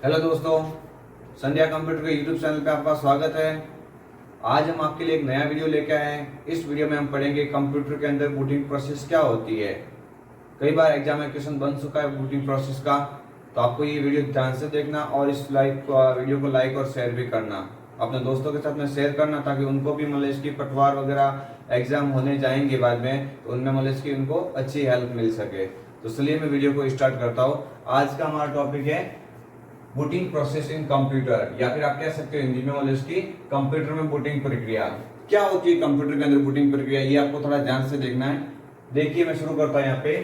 Hello दोस्तों, संध्या computer के YouTube channel पे आपका स्वागत है। आज हम आपके लिए एक नया वीडियो लेके आए हैं। इस वीडियो में हम पढ़ेंगे कंप्यूटर के अंदर बूटिंग प्रोसेस क्या होती है। कई बार एग्जाम में क्वेश्चन बन चुका है बूटिंग प्रोसेस का, तो आपको ये वीडियो ध्यान से देखना और इस वीडियो को लाइक और शेयर भी करना, अपने दोस्तों के साथ में शेयर करना, ताकि उनको भी मतलब इसकी पटवार वगैरह एग्जाम होने जाएंगे बाद में, तो उनमें मतलब इसकी उनको अच्छी हेल्प मिल सके। तो चलिए मैं वीडियो को स्टार्ट करता हूँ। आज का हमारा टॉपिक है बूटिंग प्रोसेस इन कंप्यूटर, या फिर आप कह सकते हो हिंदी में मतलब इसकी कंप्यूटर में बूटिंग प्रक्रिया क्या होती है। कंप्यूटर के अंदर बूटिंग प्रक्रिया ये आपको थोड़ा ध्यान से देखना है। देखिए मैं शुरू करता हूं। यहाँ पे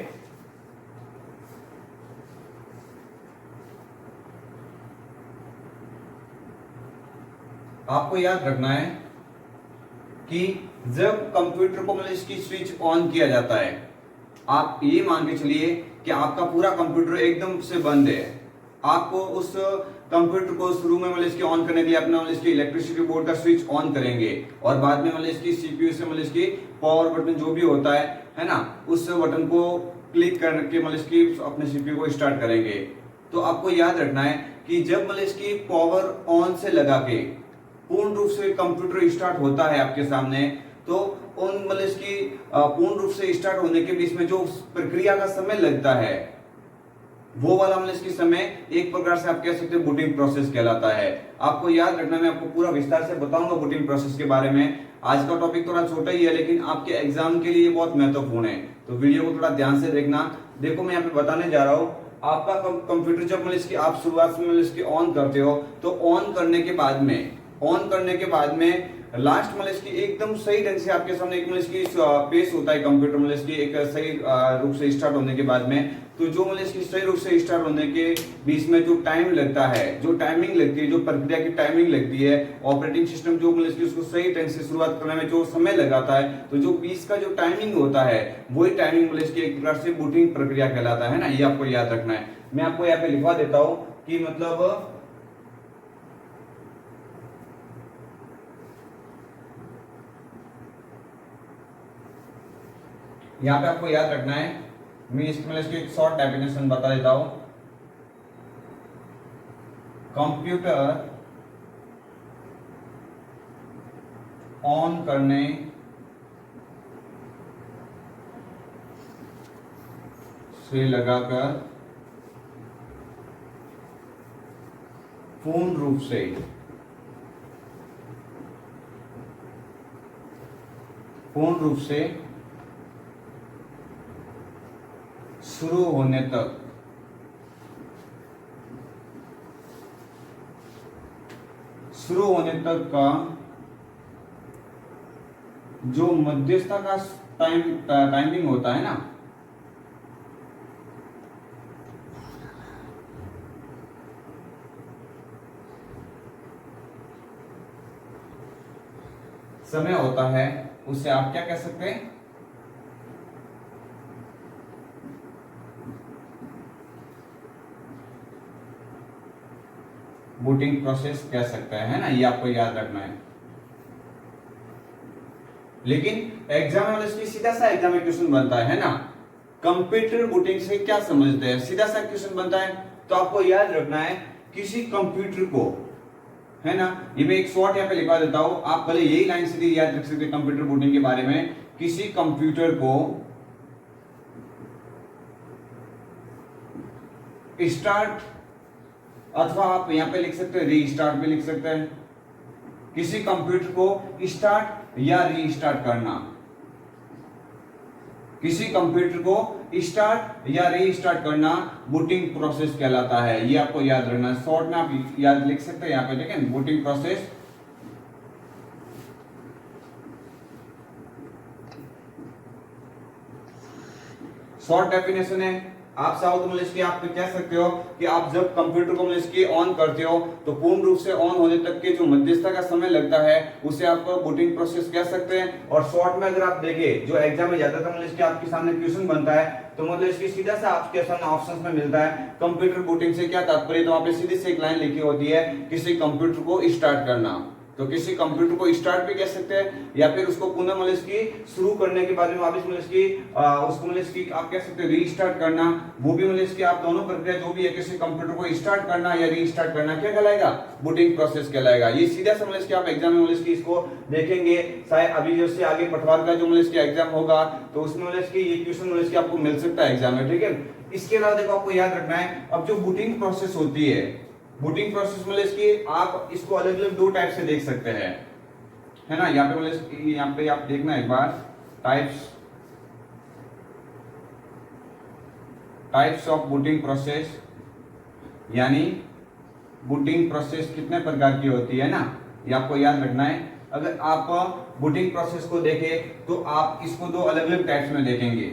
आपको याद रखना है कि जब कंप्यूटर को मतलब इसकी स्विच ऑन किया जाता है, आप ये मान के चलिए कि आपका पूरा कंप्यूटर एकदम से बंद है। आपको उस कंप्यूटर को शुरू में मतलब इसकी ऑन करने के लिए अपना मतलब इसकी इलेक्ट्रिसिटी बोर्ड का स्विच ऑन करेंगे, और बाद में मतलब इसकी सीपीयू से मतलब इसकी पावर बटन जो भी होता है ना, उस बटन को क्लिक करके मतलब इसकी अपने सीपीयू को स्टार्ट करेंगे। तो आपको याद रखना है कि जब मतलब इसकी पावर ऑन से लगा के पूर्ण रूप से कंप्यूटर स्टार्ट होता है आपके सामने, तो उन मतलब इसकी पूर्ण रूप से स्टार्ट होने के बीच में जो प्रक्रिया का समय लगता है, वो वाला मतलब इसकी समय एक प्रकार से आप कह सकते हैं बूटिंग प्रोसेस कहलाता है। आपको याद रखना, मैं आपको पूरा विस्तार से बताऊंगा बूटिंग प्रोसेस के बारे में। आज का टॉपिक थोड़ा छोटा ही है, लेकिन आपके एग्जाम के लिए बहुत महत्वपूर्ण है, तो वीडियो को थोड़ा ध्यान से देखना। देखो मैं यहाँ पे बताने जा रहा हूँ, आपका कंप्यूटर जब मतलब इसकी आप शुरुआत में मतलब इसकी ऑन करते हो, तो ऑन करने के बाद में लास्ट मतलब इसकी एकदम सही ढंग से आपके सामने एक मतलब इसकी पेश होता है कंप्यूटर मतलब इसकी एक सही रूप से स्टार्ट होने के बाद में। तो जो मतलब इसकी सही रूप से स्टार्ट होने के बीच में जो टाइम लगता है, जो टाइमिंग लगती है, जो प्रक्रिया की टाइमिंग लगती है, ऑपरेटिंग सिस्टम जो मतलब इसकी उसको सही ढंग से शुरुआत करने में जो समय लगाता है, तो जो बीच का जो टाइमिंग होता है, वही टाइमिंग मतलब इसकी एक प्रकार से बूटिंग प्रक्रिया कहलाता है ना। ये आपको याद रखना है। मैं आपको यहाँ पे लिखवा देता हूँ कि मतलब यहाँ पे आपको याद रखना है, मैं इसकी एक शॉर्ट डेफिनेशन बता देता हूं। कंप्यूटर ऑन करने से लगाकर पूर्ण रूप से शुरू होने तक का जो मध्यस्थता का टाइमिंग होता है ना, समय होता है, उसे आप क्या कह सकते हैं, बूटिंग प्रोसेस कह सकते हैं ना। ये आपको याद रखना है। लेकिन एग्जाम में इसकी सीधा सा एग्जाम में क्वेश्चन बनता है ना, कंप्यूटर बूटिंग से क्या समझते हैं, सीधा सा क्वेश्चन बनता है। तो आपको याद रखना है, किसी कंप्यूटर को, है ना, ये मैं एक शॉर्ट यहाँ पे लिखवा देता हूं, आप पहले यही लाइन सीधी याद रख सकते हैं कंप्यूटर बूटिंग के बारे में। किसी कंप्यूटर को स्टार्ट, अथवा आप यहां पे लिख सकते हैं रीस्टार्ट भी लिख सकते हैं। किसी कंप्यूटर को स्टार्ट या रीस्टार्ट करना, किसी कंप्यूटर को स्टार्ट या रीस्टार्ट करना बूटिंग प्रोसेस कहलाता है। ये आपको याद रखना है। शॉर्ट में आप याद लिख सकते हैं, यहां पे देखें बूटिंग प्रोसेस। शॉर्ट डेफिनेशन है। आप चाहो तो मतलब इसकी आप कह सकते हो कि आप जब कंप्यूटर को मतलब इसकी ऑन करते हो, तो पूर्ण रूप से ऑन होने तक के जो मध्यस्थता का समय लगता है, उसे आप बूटिंग प्रोसेस कह सकते हैं। और शॉर्ट में अगर आप देखें, जो एग्जाम में ज्यादातर मतलब इसके आपके सामने क्वेश्चन बनता है, तो मतलब इसकी सीधा सा आपके सामने ऑप्शंस में मिलता है कंप्यूटर बूटिंग से क्या तात्पर्य। तो वहां पे सीधी से एक लाइन लिखी होती है, किसी कंप्यूटर को स्टार्ट करना, तो किसी कंप्यूटर को स्टार्ट भी कह सकते हैं या फिर उसको पुनः मतलब इसकी शुरू करने के बाद में वापस मतलब इसकी उसको मतलब इसकी आप कह सकते हैं रीस्टार्ट करना, वो भी मतलब इसकी आप दोनों प्रक्रिया जो भी है किसी कंप्यूटर को स्टार्ट करना या रीस्टार्ट करना क्या कहलाएगा, बूटिंग प्रोसेस कहलाएगा। ये सीधा सा मतलब इसके आप एग्जाम में मतलब इसकी इसको देखेंगे, शायद अभी जैसे आगे पटवार का जो मतलब इसकी एग्जाम होगा तो उसमें मतलब इसकी ये क्वेश्चन मतलब इसकी आपको मिल सकता है एग्जाम में, ठीक है। इसके अलावा देखो आपको याद रखना है, अब जो बूटिंग प्रोसेस होती है, बूटिंग प्रोसेस मतलब इसकी आप इसको अलग अलग दो टाइप से देख सकते हैं, है ना। यहाँ पे मतलब यहाँ पे आप देखना एक बार, टाइप्स ऑफ बूटिंग प्रोसेस, यानी बूटिंग प्रोसेस कितने प्रकार की होती है ना, ये आपको याद रखना है। अगर आप बूटिंग प्रोसेस को देखें तो आप इसको दो अलग अलग टाइप्स में देखेंगे,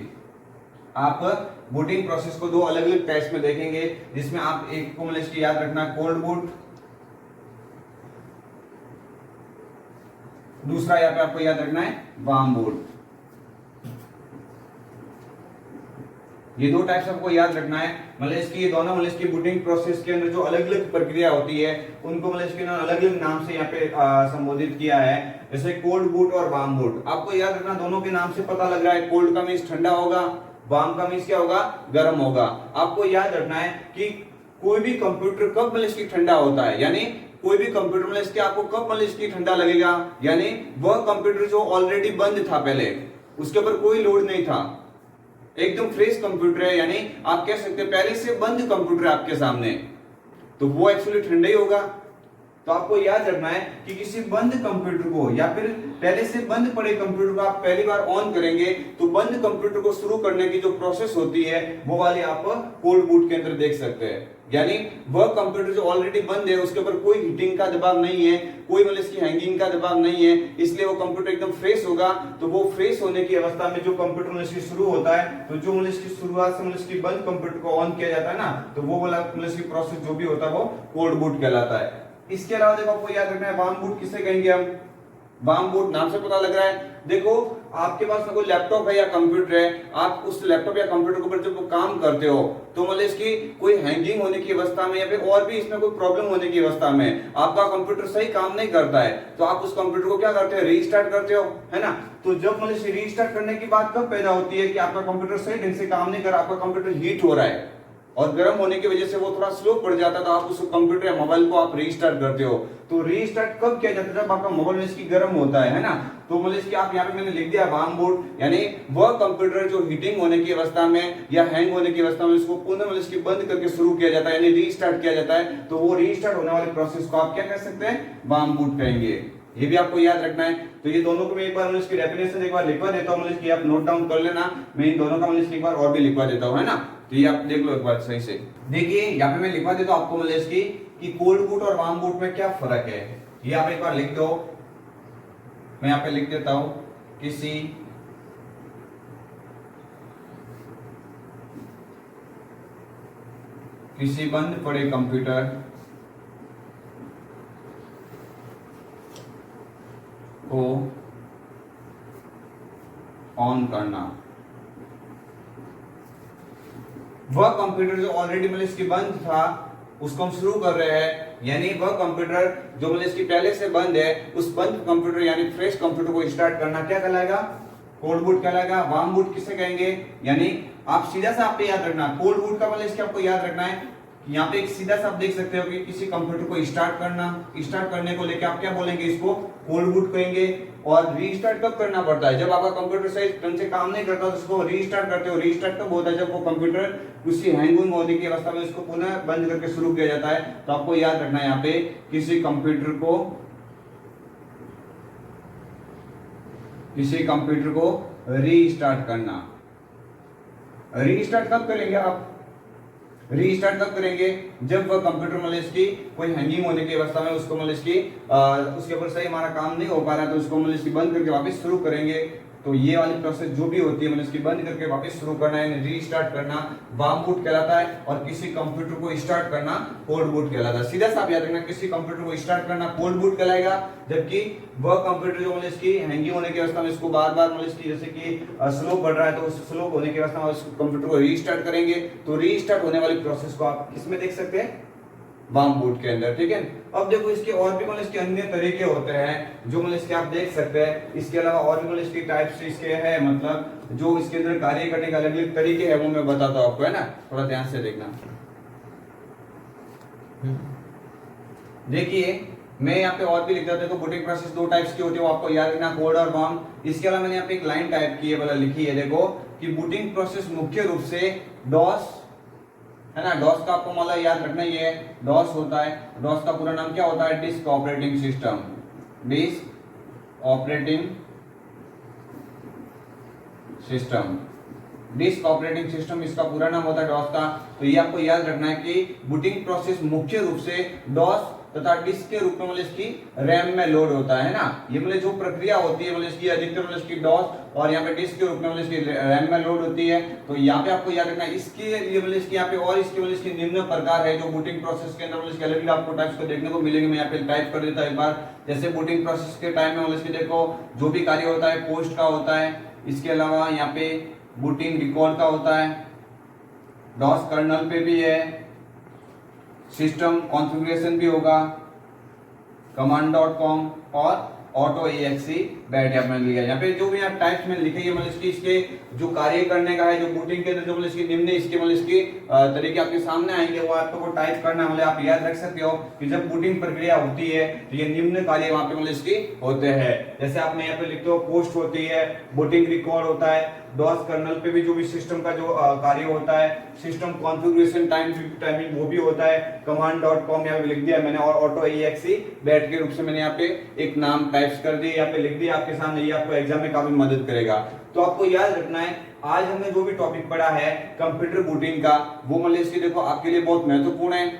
आप बूटिंग प्रोसेस को दो अलग अलग टाइप्स में देखेंगे, जिसमें आप एक को मतलब याद रखना कोल्ड बूट, दूसरा यहाँ पे आपको याद रखना है वार्म बूट। ये दो टाइप्स आपको याद रखना है, मतलब इसकी ये दोनों मतलब इसकी बूटिंग प्रोसेस के अंदर जो अलग अलग प्रक्रिया होती है उनको मतलब इसके अलग अलग नाम से यहाँ पे संबोधित किया है, जैसे कोल्ड बूट और वार्म बूट। आपको याद रखना दोनों के नाम से पता लग रहा है, कोल्ड का मीन्स ठंडा होगा, वार्म का मीन्स क्या होगा, गर्म होगा। आपको याद रखना है कि कोई भी कंप्यूटर कब मतलब इसकी ठंडा होता है, यानी कोई भी कंप्यूटर मतलब इसके आपको कब मतलब इसकी ठंडा लगेगा, यानी वह कंप्यूटर जो ऑलरेडी बंद था, पहले उसके ऊपर कोई लोड नहीं था, एकदम फ्रेश कंप्यूटर है, यानी आप कह सकते हैं पहले से बंद कंप्यूटर है आपके सामने, तो वो एक्चुअली ठंडा ही होगा। तो आपको याद रखना है कि किसी बंद कंप्यूटर को या फिर पहले से बंद पड़े कंप्यूटर को आप पहली बार ऑन करेंगे तो बंद कंप्यूटर को शुरू करने की जो प्रोसेस होती है वो वाली आप कोल्ड बूट के अंदर देख सकते हैं, यानी वह कंप्यूटर जो ऑलरेडी बंद है उसके ऊपर कोई हीटिंग का दबाव नहीं है, कोई मतलब इसकी हैंगिंग का दबाव नहीं है, इसलिए वो कंप्यूटर एकदम फ्रेश होगा। तो वो फ्रेश होने की अवस्था में जो कंप्यूटर मतलब इसकी शुरू होता है, तो जो मतलब इसकी शुरुआत से मतलब इसकी बंद कंप्यूटर को ऑन किया जाता है ना, तो वो वाला मतलब इसकी प्रोसेस जो भी होता है वो कोल्ड बूट कहलाता है। इसके अलावा देखो आपको याद रखना है वार्म बूट किसे कहेंगे हम, वार्म बूट नाम से पता लग रहा है। देखो आपके पास कोई लैपटॉप है या कंप्यूटर है, आप उस लैपटॉप या कंप्यूटर के ऊपर जब काम करते हो तो मतलब इसकी कोई हैंगिंग होने की अवस्था में या फिर और भी इसमें कोई प्रॉब्लम होने की अवस्था में आपका कंप्यूटर सही काम नहीं करता है, तो आप उस कंप्यूटर को क्या करते हो, रीस्टार्ट करते हो, है ना। तो जब मतलब रीस्टार्ट करने की बात कब पैदा होती है कि आपका कंप्यूटर सही ढंग से काम नहीं कर रहा, आपका कंप्यूटर हीट हो रहा है और गर्म होने की वजह से वो थोड़ा स्लो पड़ जाता है, तो आप उस कंप्यूटर या मोबाइल को आप रीस्टार्ट करते हो। तो रीस्टार्ट कब किया जाता है, जब आपका मोबाइल में इसकी गर्म होता है ना। तो मतलब इसकी आप यहाँ पे मैंने लिख दिया वार्म बूट, यानी वह कंप्यूटर जो हीटिंग होने की अवस्था में या हैंग होने की अवस्था में इसको पुनः मतलब इसकी बंद करके शुरू किया जाता है, यानी रीस्टार्ट किया जाता है, तो वो रीस्टार्ट होने वाले प्रोसेस को आप क्या कह सकते हैं, वार्म बूट कहेंगे। ये भी आपको याद रखना है। तो ये दोनों को मैं एक बार मतलब इसकी डेफिनेशन एक बार लिखवा देता हूँ, मतलब इसकी आप नोट डाउन कर लेना, मैं इन दोनों का मतलब इसकी एक बार और भी लिखवा देता हूँ, है ना। तो ये आप देख लो एक बार सही से। देखिए यहाँ पे मैं लिखवा देता हूँ आपको मतलब इसकी कि कोल्ड बूट और वार्म बूट में क्या फर्क है, ये आप एक बार लिख दो। मैं यहाँ पे लिख देता हूं, किसी बंद पड़े कंप्यूटर को ऑन करना, वह कंप्यूटर जो ऑलरेडी मतलब इसकी बंद था उसको हम शुरू कर रहे हैं, यानी वह कंप्यूटर जो मतलब इसकी पहले से बंद है उस बंद कंप्यूटर यानी फ्रेश कंप्यूटर को स्टार्ट करना क्या कहलाएगा, कोल्ड बूट कहलाएगा। वार्म बूट किसे कहेंगे, यानी आप सीधा सा आप पे याद रखना, कोल्ड बूट का मतलब इसके आपको याद रखना है, यहाँ पे एक सीधा सा आप देख सकते हो कि किसी कंप्यूटर को स्टार्ट करना, स्टार्ट करने को लेके आप क्या बोलेंगे, इसको कोल्ड बूट कहेंगे। और रीस्टार्ट कब करना पड़ता है, जब आपका कंप्यूटर सही ढंग से काम नहीं करता तो उसको रीस्टार्ट करते हो। रीस्टार्ट कब होता है, जब वो कंप्यूटर उसी हैंगिंग होने की अवस्था में उसको पुनः बंद करके शुरू किया जाता है। तो आपको याद रखना है यहाँ पे किसी कंप्यूटर को रीस्टार्ट करना। रीस्टार्ट कब करेंगे आप, रीस्टार्ट कब करेंगे, जब वह कंप्यूटर मतलब इसकी कोई हैंगिंग होने की अवस्था में उसको मतलब इसकी उसके ऊपर सही हमारा काम नहीं हो पा रहा, तो उसको मतलब इसकी बंद करके वापस शुरू करेंगे। तो ये वाली प्रोसेस जो भी होती है मतलब इसकी बंद करके वापस शुरू करना है, रीस्टार्ट करना वार्म बूट कहलाता है, और किसी कंप्यूटर को स्टार्ट करना कोल्ड बूट कहलाता है। सीधा सा आप याद रखना, किसी कंप्यूटर को स्टार्ट करना कोल्ड बूट कहलाएगा, जबकि वह कंप्यूटर जो मतलब इसकी हैंगिंग होने की अवस्था में इसको बार बार मतलब इसकी जैसे कि स्लो बढ़ रहा है तो उस स्लो होने की अवस्था में उस कंप्यूटर को रीस्टार्ट करेंगे। तो रीस्टार्ट होने वाली प्रोसेस को आप किसमें देख सकते हैं, वार्म बूट के अंदर, ठीक है। अब देखो इसके और भी मतलब इसके अन्य तरीके होते हैं जो मतलब इसके आप देख सकते हैं। इसके अलावा और भी मतलब इसकी टाइप्स इसके है, मतलब जो इसके अंदर कार्य करने के अलग अलग तरीके हैं वो मैं बताता हूँ आपको, है ना, थोड़ा ध्यान से देखना। देखिए मैं यहाँ पे और भी लिख देता हूँ। देखो बूटिंग प्रोसेस दो टाइप्स की होती है, वो आपको याद रखना, कोल्ड और वार्म। इसके अलावा मैंने यहाँ पे एक लाइन टाइप की है, मतलब लिखी है, देखो कि बूटिंग प्रोसेस मुख्य रूप से डॉस, है ना, डॉस का आपको मतलब याद रखना ही है, डॉस होता है। डॉस का पूरा नाम क्या होता है? Disk operating system, disk operating system, disk operating system इसका पूरा नाम होता है डॉस का। तो ये आपको याद रखना है कि बूटिंग प्रोसेस मुख्य रूप से डॉस तथा डिस्क के रूप में मतलब इसकी रैम में लोड होता है ना। ये मतलब जो प्रक्रिया होती है मतलब इसकी अधिकतर मतलब इसकी डॉस और यहाँ पे डिस्क के रूप में मतलब इसकी रैम में लोड होती है। तो यहाँ पे आपको याद रखना है इसकी ये मतलब इसकी यहाँ पे और इसकी मतलब इसकी निम्न प्रकार है जो बूटिंग प्रोसेस के अंदर मतलब इसके अलग आपको टाइप्स को देखने को मिलेंगे। मैं यहाँ पे टाइप कर देता हूँ एक बार। जैसे बूटिंग प्रोसेस के टाइम में मतलब इसकी देखो जो भी कार्य होता है पोस्ट का होता है। इसके अलावा यहाँ पे बूटिंग रिकॉर्ड का होता है, डॉस कर्नल पे भी है, सिस्टम कॉन्फ़िगरेशन भी होगा, command.com और ऑटो EXE बैट मैंने लिया। यहाँ पे जो भी आप टाइप्स में लिखे मतलब इसकी इसके जो कार्य करने का है, जो बूटिंग के अंदर जो मतलब इसकी निम्न इसके मतलब इसकी तरीके आपके सामने आएंगे, वो आपको वो टाइप करना मतलब आप याद रख सकते हो कि जब बूटिंग प्रक्रिया होती है तो ये निम्न कार्य वहां पे मतलब इसकी होते हैं। जैसे आप यहाँ पे लिखते हो पोस्ट होती है, बूटिंग रिकॉर्ड होता है, डॉस कर्नल पे भी जो भी सिस्टम का जो कार्य होता है, सिस्टम कॉन्फ़िगरेशन टाइमिंग वो भी होता है, command.com यहाँ पे लिख दिया मैंने, और ऑटो EXE बैट के रूप से मैंने यहाँ पे एक नाम टाइप्स कर दिया, यहाँ पे लिख दिया आपके सामने। ये आपको एग्जाम में काफी मदद करेगा। तो आपको याद रखना है आज हमने जो भी टॉपिक पढ़ा है कंप्यूटर बूटिंग का, वो मतलब इसकी देखो आपके लिए बहुत महत्वपूर्ण है।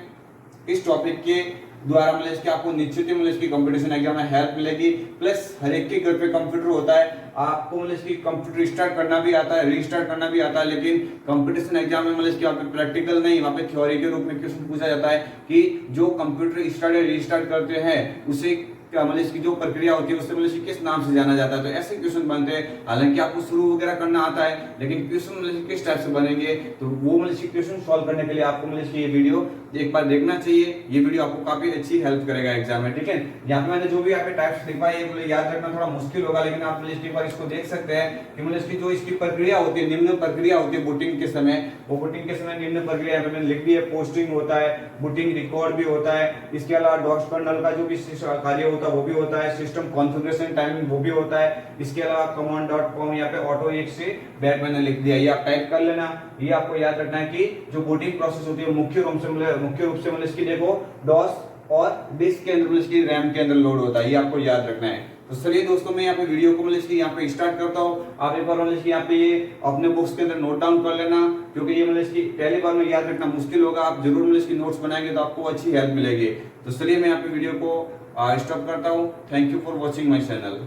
इस टॉपिक के द्वारा मतलब इसके आपको निश्चित मतलब इसकी कंपटीशन एग्जाम में हेल्प मिलेगी। प्लस हर एक के घर पे कंप्यूटर होता है, आपको मतलब इसकी कंप्यूटर स्टार्ट करना भी आता है, रीस्टार्ट करना भी आता है, लेकिन कंपटीशन एग्जाम में मतलब इसकी वहाँ पे प्रैक्टिकल नहीं, वहाँ पे थ्योरी के रूप में क्वेश्चन पूछा जाता है कि जो कंप्यूटर स्टार्ट या रीस्टार्ट करते हैं उसे मतलब इसकी जो प्रक्रिया होती है उससे मतलब इसकी किस नाम से जाना जाता है। तो ऐसे क्वेश्चन बनते हैं। हालांकि आपको शुरू वगैरह करना आता है, लेकिन क्वेश्चन मतलब किस टाइप से बनेंगे तो वो मतलब इसकी क्वेश्चन सॉल्व करने के लिए आपको मतलब इसकी ये वीडियो एक बार देखना चाहिए। ये वीडियो आपको काफी अच्छी हेल्प करेगा एग्जाम में, ठीक है। यहाँ पे मैंने जो भी यहाँ पे टाइप्स लिखा है ये मतलब याद रखना थोड़ा मुश्किल होगा, लेकिन आप मतलब एक बार इसको देख सकते हैं कि मतलब इसकी जो इसकी प्रक्रिया होती है, निम्न प्रक्रिया होती है बूटिंग के समय, वो बूटिंग के समय निम्न प्रक्रिया यहाँ पे मैंने लिख दी है। पोस्टिंग होता है, बूटिंग रिकॉर्ड भी होता है, इसके अलावा डॉस कर्नल का जो भी कार्य होता है वो भी होता है, सिस्टम कॉन्फ़िगरेशन टाइमिंग वो भी होता है। इसके अलावा command.com यहाँ पे ऑटो EXE बैट मैंने लिख दिया, ये आप टाइप कर लेना। ये आपको याद रखना है कि जो बूटिंग प्रोसेस होती है मुख्य रूप से मतलब इसकी देखो डॉस और डिस्क के अंदर इसकी रैम के अंदर लोड होता है, ये आपको याद रखना है। तो चलिए दोस्तों मैं यहाँ पे वीडियो को मतलब इसकी यहाँ पे स्टार्ट करता हूँ। आप एक बार मतलब इसकी यहाँ पे ये अपने बुक्स के अंदर नोट डाउन कर लेना, क्योंकि ये मतलब इसकी पहली बार में याद रखना मुश्किल होगा। आप जरूर मतलब इसकी नोट्स बनाएंगे तो आपको अच्छी हेल्प मिलेगी। तो चलिए मैं यहाँ पे वीडियो को स्टॉप करता हूँ। Thank you for watching my channel.